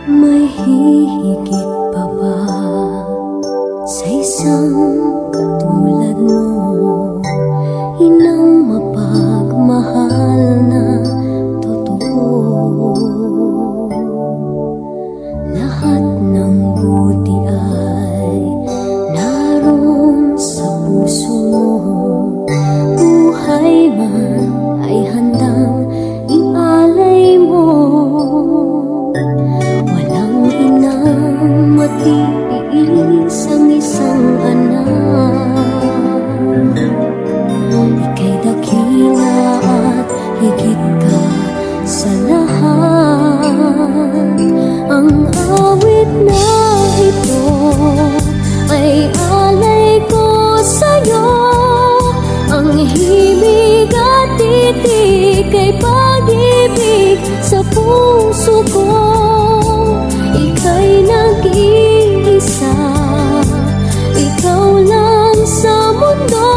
May hihigit pa ba sa isang katulad mo? Inang mapagmahal na totoo. Lahat ng buti ay naroon sa puso mo. Buhay man ay handang ialay mo. Walang inang matiis ang isang anak. Ika'y dakila at higit ka sa lahat. Ang awit na ito ay alay ko sa'yo. Ang himig at titik ay pag-ibig sa puso ko. Ika'y nag-iisa, ikaw lang sa mundo.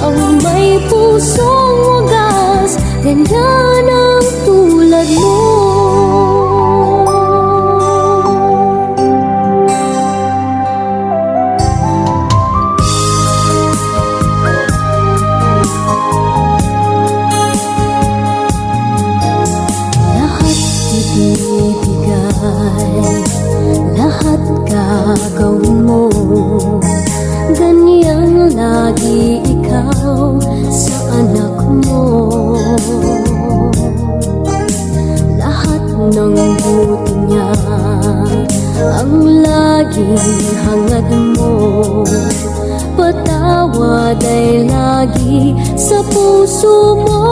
Ang may pusong wagas, ganda ng tulad mo. Lahat gagawin mo, ganyang lagi ikaw sa anak mo. Lahat ng buti niya ang laging hangad mo. Patawad ay lagi sa puso mo.